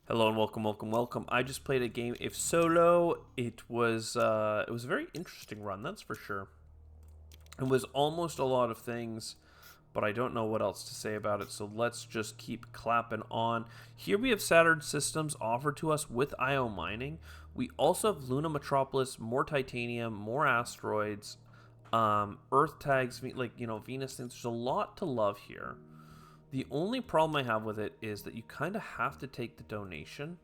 Hello and welcome, welcome, welcome. I just played a game of Solo. It was a very interesting run, that's for sure. It was almost a lot of things, but I don't know what else to say about it. So let's just keep clapping on. Here we have Saturn systems offered to us with IO mining. We also have Luna Metropolis, more titanium, more asteroids, Earth tags, Venus things. There's a lot to love here. The only problem I have with it is that you kind of have to take the donation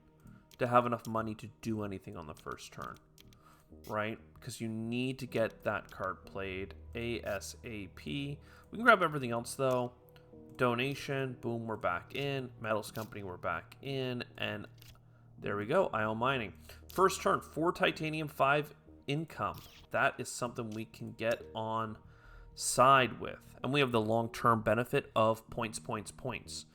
to have enough money to do anything on the first turn, right? Because you need to get that card played ASAP. We can grab everything else though. Donation, boom, we're back in. Metals Company, we're back in. And there we go, IO Mining. First turn, 4 titanium, 5 income. That is something we can get on side with. And we have the long-term benefit of points, points, points.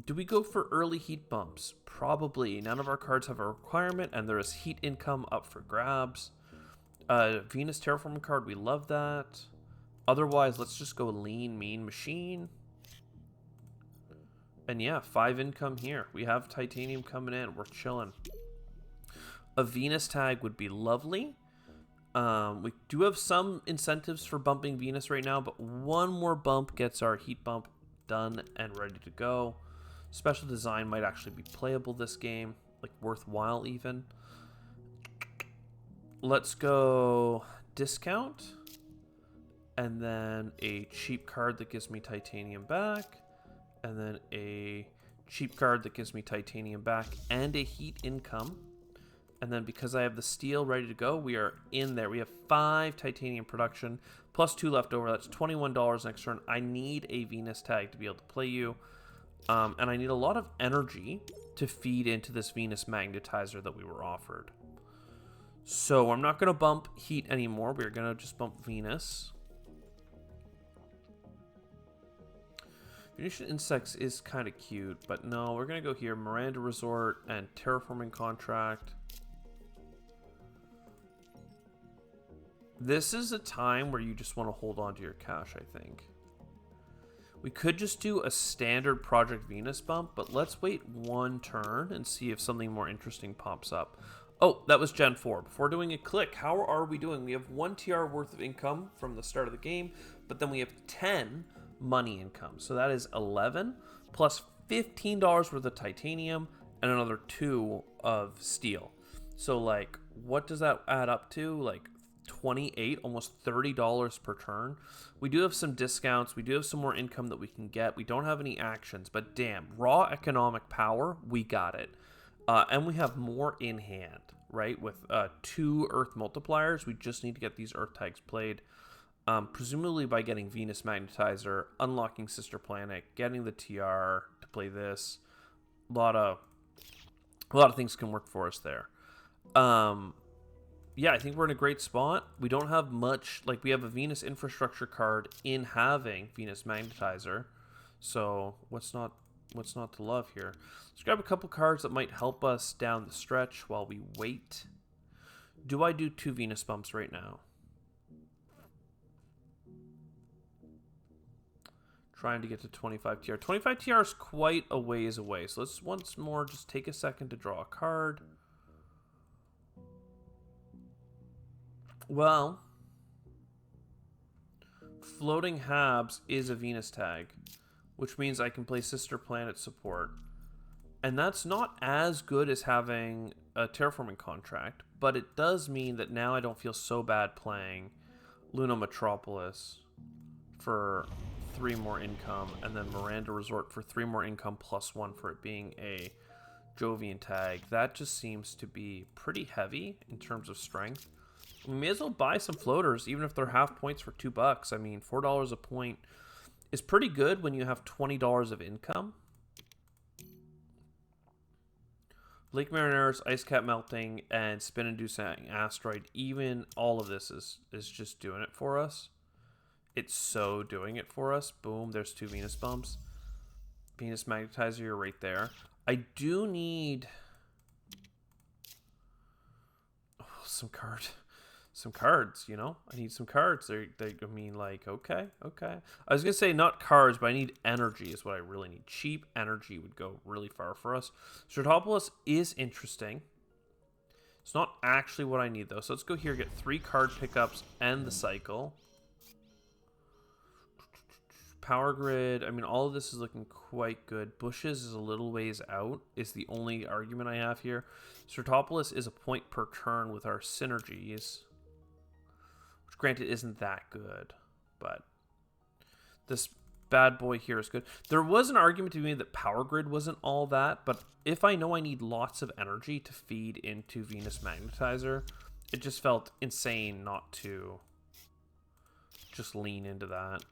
Do we go for early heat bumps? Probably. None of our cards have a requirement, and there is heat income up for grabs. Venus Terraforming card, we love that. Otherwise, let's just go lean, mean machine. And yeah, 5 income here. We have titanium coming in. We're chilling. A Venus tag would be lovely. We do have some incentives for bumping Venus right now, but one more bump gets our heat bump done and ready to go. Special design might actually be playable this game, like worthwhile even. Let's go discount, and then a cheap card that gives me titanium back, and then a cheap card that gives me titanium back and a heat income. And then because I have the steel ready to go, we are in there. We have 5 titanium production, plus 2 left over. That's $21 next turn. I need a Venus tag to be able to play you. And I need a lot of energy to feed into this Venus magnetizer that we were offered. So I'm not going to bump heat anymore. We're going to just bump Venus. Venetian Insects is kind of cute, but no, we're going to go here. Miranda Resort and Terraforming Contract. This is a time where you just want to hold on to your cash, I think. We could just do a standard Project Venus bump, but let's wait one turn and see if something more interesting pops up. Oh, that was Gen 4. Before doing a click, how are we doing? We have 1 TR worth of income from the start of the game, but then we have 10 money income. So that is 11 plus $15 worth of titanium and another 2 of steel. So like, what does that add up to? Like 28, almost $30 per turn. We do have some discounts. We do have some more income that we can get. We don't have any actions, but damn, raw economic power, we got it. And we have more in hand, right? With 2 Earth multipliers, we just need to get these Earth tags played. Presumably by getting Venus Magnetizer, unlocking Sister Planet, getting the TR to play this. A lot of things can work for us there. Yeah, I think we're in a great spot. We don't have much, like we have a Venus infrastructure card in having Venus Magnetizer. So what's not to love here? Let's grab a couple cards that might help us down the stretch while we wait. Do I do 2 Venus bumps right now? Trying to get to 25 TR. 25 TR is quite a ways away. So let's once more just take a second to draw a card. Well, Floating Habs is a Venus tag, which means I can play Sister Planet support. And that's not as good as having a Terraforming Contract, but it does mean that now I don't feel so bad playing Luna Metropolis for 3 more income, and then Miranda Resort for 3 more income plus 1 for it being a Jovian tag. That just seems to be pretty heavy in terms of strength. We may as well buy some floaters, even if they're half points for $2. I mean, $4 a point is pretty good when you have $20 of income. Lake Marineris, Ice Cap Melting, and Spin Inducing Asteroid, even all of this is just doing it for us. It's so doing it for us. Boom, there's 2 Venus bumps. Venus Magnetizer, you're right there. I do need some some cards, you know? I need some cards. I mean, like, okay. I was going to say not cards, but I need energy is what I really need. Cheap energy would go really far for us. Stratopolis is interesting. It's not actually what I need, though. So let's go here, get 3 card pickups and the cycle. Power grid. I mean, all of this is looking quite good. Bushes is a little ways out, is the only argument I have here. Stratopolis is a point per turn with our synergies, which granted isn't that good, but this bad boy here is good. There was an argument to be made that power grid wasn't all that, but if I know I need lots of energy to feed into Venus Magnetizer, it just felt insane not to just lean into that.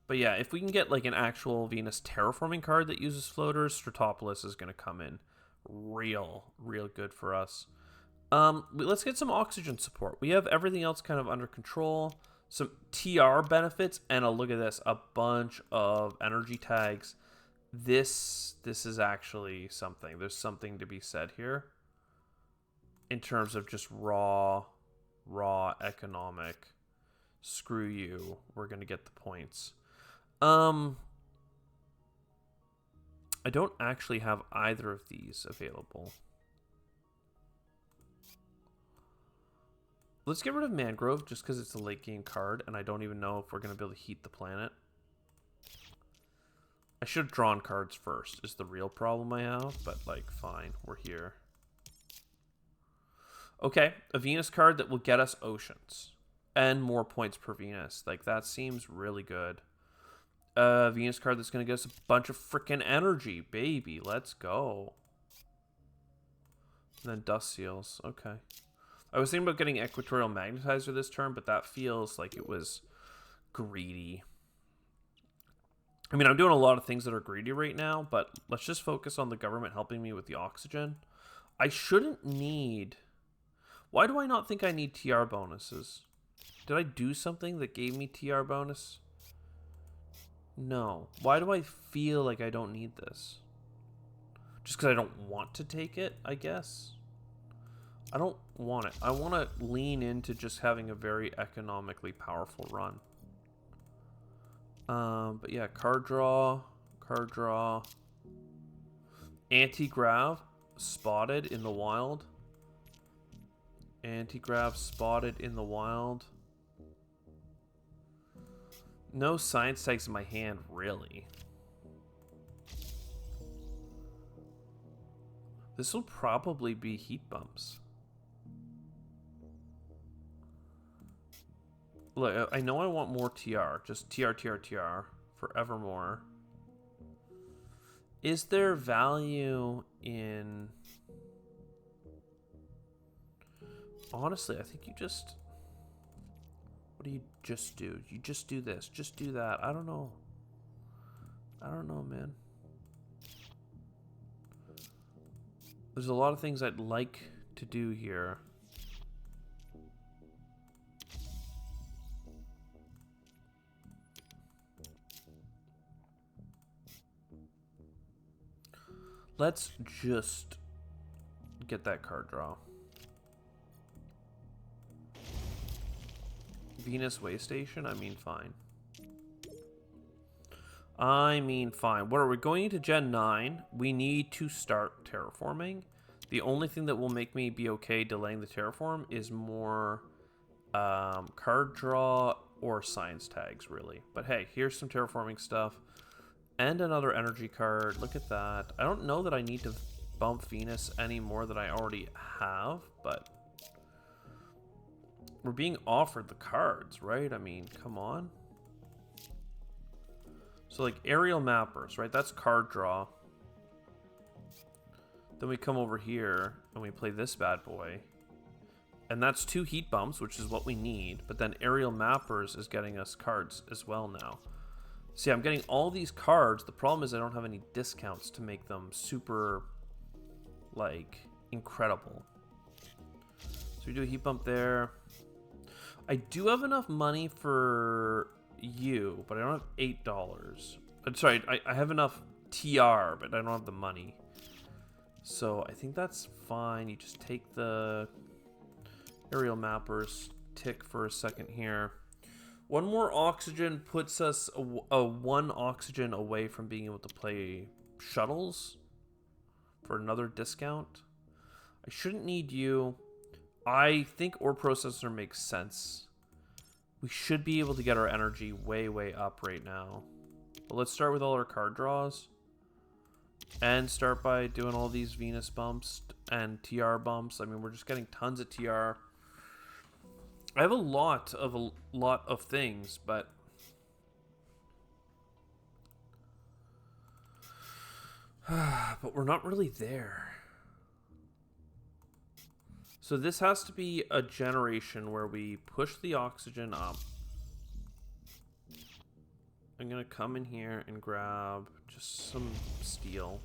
But yeah, if we can get like an actual Venus terraforming card that uses floaters, Stratopolis is going to come in real good for us. Let's get some oxygen support. We have everything else kind of under control. Some TR benefits, and look at this, a bunch of energy tags. This is actually something. There's something to be said here in terms of just raw economic. Screw you. We're going to get the points. I don't actually have either of these available. Let's get rid of Mangrove just because it's a late game card and I don't even know if we're going to be able to heat the planet. I should have drawn cards first is the real problem I have, but like fine, we're here. Okay, a Venus card that will get us oceans and more points per Venus. Like that seems really good. Venus card that's going to get us a bunch of freaking energy, baby. Let's go. And then Dust Seals. Okay. I was thinking about getting Equatorial Magnetizer this turn, but that feels like it was greedy. I mean, I'm doing a lot of things that are greedy right now, but let's just focus on the government helping me with the oxygen. I shouldn't need... Why do I not think I need TR bonuses? Did I do something that gave me TR bonus? No. Why do I feel like I don't need this? Just because I don't want to take it, I guess? I don't want it. I want to lean into just having a very economically powerful run. But yeah, card draw. Anti-grav spotted in the wild. Anti-grav spotted in the wild. No science tags in my hand, really. This will probably be heat bumps. Look, I know I want more TR. Just TR forevermore. Is there value in... Honestly, I think you just... What do you just do? You just do this. Just do that. I don't know. I don't know, man. There's a lot of things I'd like to do here. Let's just get that card draw. Venus Way Station? I mean, fine. What are we going into Gen 9? We need to start terraforming. The only thing that will make me be okay delaying the terraform is more card draw or science tags, really. But hey, here's some terraforming stuff. And another energy card. Look at that. I don't know that I need to bump Venus any more than I already have, but... We're being offered the cards, right? I mean, come on. So, like, aerial mappers, right? That's card draw. Then we come over here and we play this bad boy. And that's 2 heat bumps, which is what we need. But then aerial mappers is getting us cards as well now. See, I'm getting all these cards. The problem is I don't have any discounts to make them super, like, incredible. So we do a heat bump there. I do have enough money for you, but I don't have $8. Sorry, I have enough TR, but I don't have the money. So I think that's fine. You just take the aerial mappers, tick for a second here. One more oxygen puts us a 1 oxygen away from being able to play shuttles for another discount. I shouldn't need you. I think ore processor makes sense. We should be able to get our energy way, way up right now. But let's start with all our card draws. And start by doing all these Venus bumps and TR bumps. I mean, we're just getting tons of TR. I have a lot of things, but but we're not really there. So this has to be a generation where we push the oxygen up. I'm gonna come in here and grab just some steel.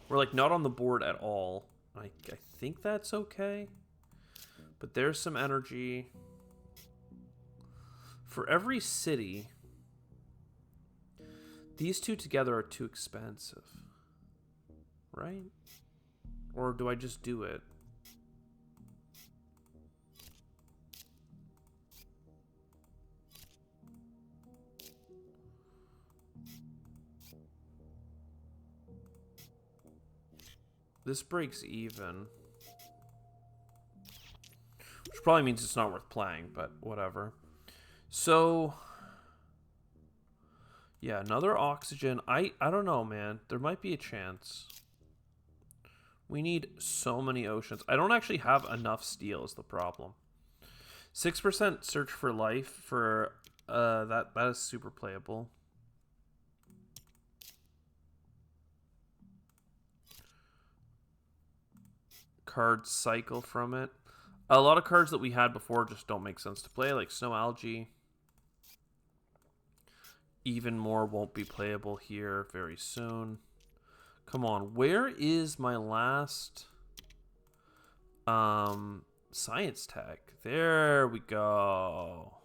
We're like not on the board at all. I think that's okay. But there's some energy. For every city, these two together are too expensive. Right? Or do I just do it? This breaks even. Which probably means it's not worth playing, but whatever. So, yeah, another oxygen. I don't know, man. There might be a chance. We need so many oceans. I don't actually have enough steel is the problem. 6% search for life for that is super playable. Card cycle from it. A lot of cards that we had before just don't make sense to play, like Snow Algae. Even more won't be playable here very soon. Come on, where is my last science tech? There we go.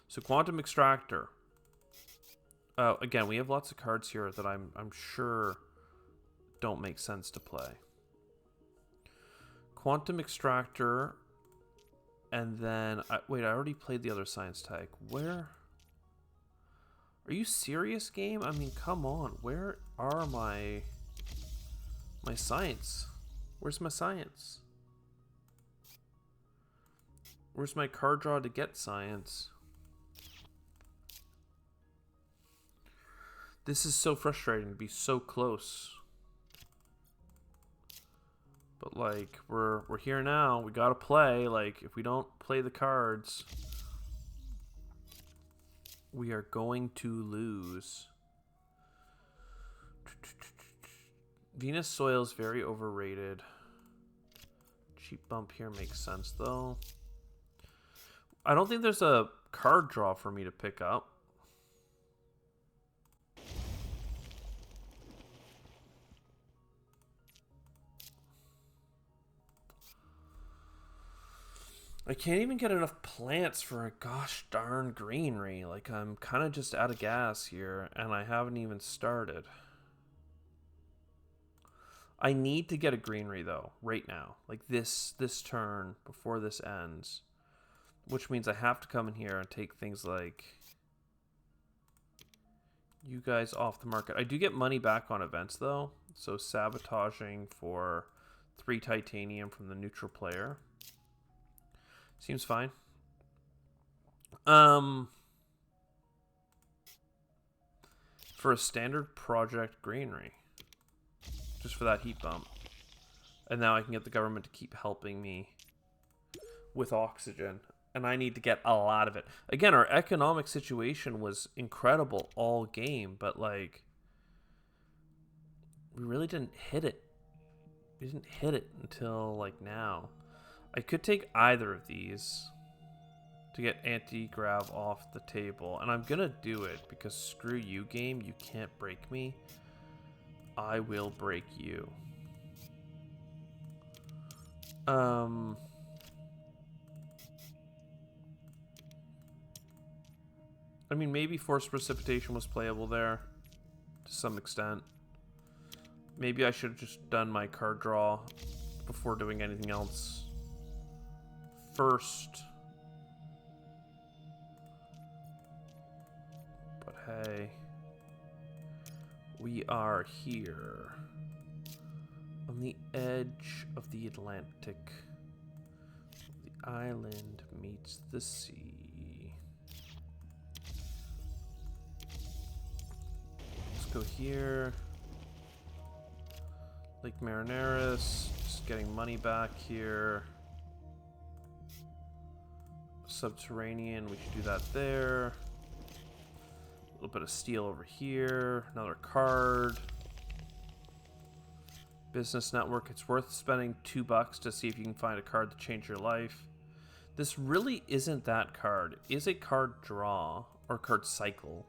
So Quantum Extractor. Again, we have lots of cards here that I'm sure don't make sense to play. Quantum Extractor, and then wait, I already played the other science tag. Where? Are you serious, game? I mean, come on. Where are my science? Where's my science? Where's my card draw to get science? This is so frustrating to be so close. But like we're here now. We gotta play. Like if we don't play the cards, we are going to lose. Venus soil is very overrated. Cheap bump here makes sense though. I don't think there's a card draw for me to pick up. I can't even get enough plants for a gosh darn greenery. Like, I'm kind of just out of gas here, and I haven't even started. I need to get a greenery, though, right now. Like, this turn, before this ends. Which means I have to come in here and take things like you guys off the market. I do get money back on events, though. So, sabotaging for 3 titanium from the neutral player. Seems fine. For a standard project greenery. Just for that heat bump. And now I can get the government to keep helping me with oxygen. And I need to get a lot of it. Again, our economic situation was incredible all game, but like we really didn't hit it. We didn't hit it until like now. I could take either of these to get anti-grav off the table. And I'm going to do it because screw you, game. You can't break me. I will break you. I mean, maybe forced precipitation was playable there to some extent. Maybe I should have just done my card draw before doing anything else first. But hey, we are here on the edge of the Atlantic. The island meets the sea. Let's go here. Lake Marineris, just getting money back here. Subterranean, we should do that there. A little bit of steel over here. Another card. Business network, it's worth spending $2 to see if you can find a card to change your life. This really isn't that card. It is a card draw or card cycle,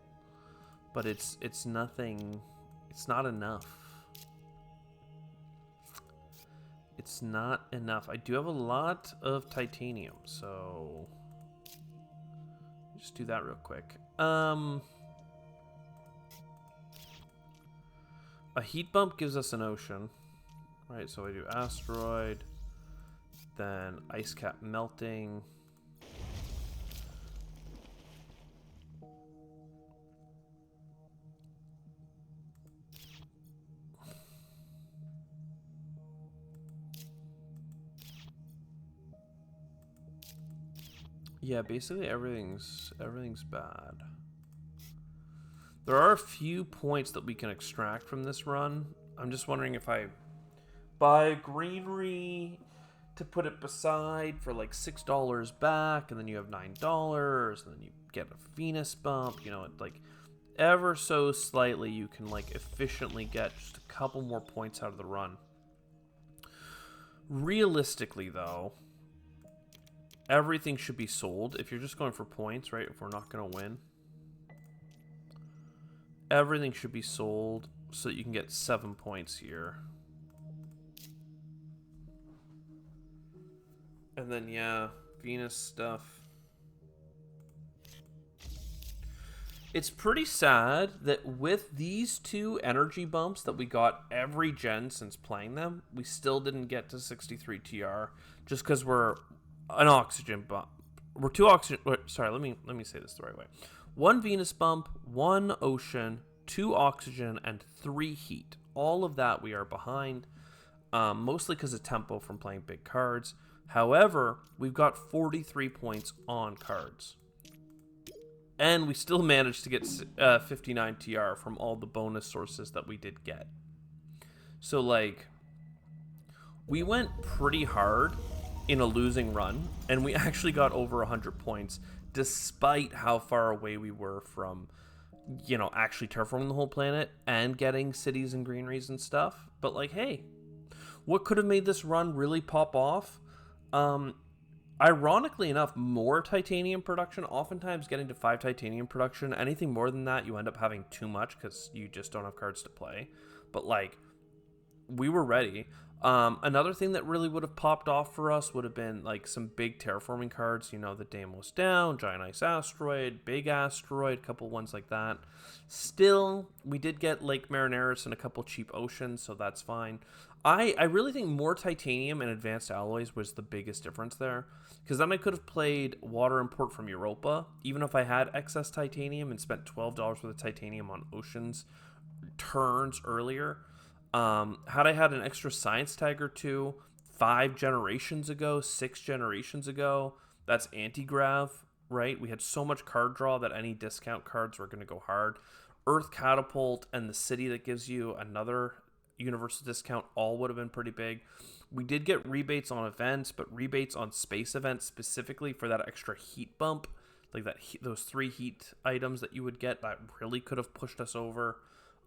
but it's nothing. It's not enough. It's not enough. I do have a lot of titanium, so just do that real quick. A heat bump gives us an ocean. Right, so I do asteroid, then ice cap melting. Yeah, basically everything's bad. There are a few points that we can extract from this run. I'm just wondering if I buy greenery to put it beside for like $6 back, and then you have $9, and then you get a Venus bump. You know, like ever so slightly, you can like efficiently get just a couple more points out of the run. Realistically, though, everything should be sold if you're just going for points, right? If we're not going to win, everything should be sold so that you can get 7 points here. And then, yeah, Venus stuff. It's pretty sad that with these two energy bumps that we got every gen since playing them, we still didn't get to 63 TR just because we're an oxygen bump. We're two oxygen. Sorry, let me say this the right way. 1 Venus bump, 1 ocean, 2 oxygen, and 3 heat. All of that we are behind, mostly because of tempo from playing big cards. However, we've got 43 points on cards. And we still managed to get 59 TR from all the bonus sources that we did get. So, like, we went pretty hard in a losing run, and we actually got over 100 points, despite how far away we were from, you know, actually terraforming the whole planet and getting cities and greeneries and stuff. But, like, hey, what could have made this run really pop off? Ironically enough, more titanium production. Oftentimes getting to 5 titanium production, anything more than that, you end up having too much because you just don't have cards to play. But, like, we were ready. Another thing that really would have popped off for us would have been, like, some big terraforming cards. You know, the Deimos Down, Giant Ice Asteroid, Big Asteroid, a couple ones like that. Still, we did get Lake Marineris and a couple cheap oceans, so that's fine. I really think more titanium and advanced alloys was the biggest difference there. Because then I could have played water import from Europa, even if I had excess titanium and spent $12 worth of titanium on oceans turns earlier. Had I had an extra science tag or two 5 generations ago, 6 generations ago, that's anti-grav, right? We had so much card draw that any discount cards were going to go hard. Earth Catapult and the city that gives you another universal discount all would have been pretty big. We did get rebates on events, but rebates on space events specifically for that extra heat bump, like that those 3 heat items that you would get, that really could have pushed us over.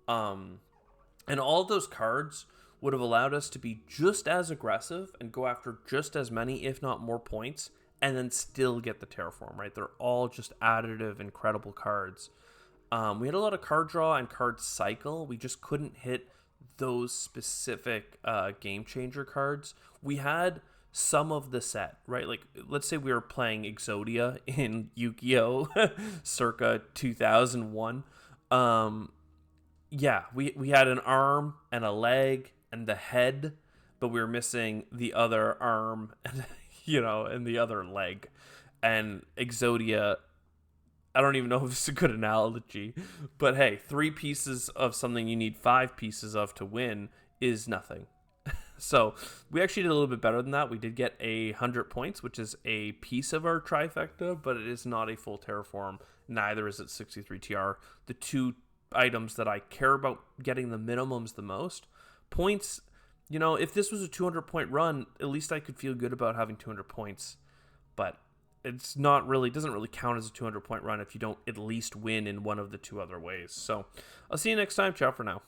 And all of those cards would have allowed us to be just as aggressive and go after just as many, if not more points, and then still get the terraform, right? They're all just additive, incredible cards. We had a lot of card draw and card cycle. We just couldn't hit those specific game changer cards. We had some of the set, right? Like, let's say we were playing Exodia in Yu-Gi-Oh! Circa 2001. Yeah, we had an arm and a leg and the head, but we were missing the other arm and and the other leg. And Exodia, I don't even know if it's a good analogy, but hey, 3 pieces of something you need 5 pieces of to win is nothing. So we actually did a little bit better than that. We did get 100 points, which is a piece of our trifecta, but it is not a full terraform. Neither is it 63 TR. The two items that I care about getting the minimums the most. Points, if this was a 200 point run, at least I could feel good about having 200 points. But doesn't really count as a 200 point run if you don't at least win in one of the two other ways. So I'll see you next time. Ciao for now.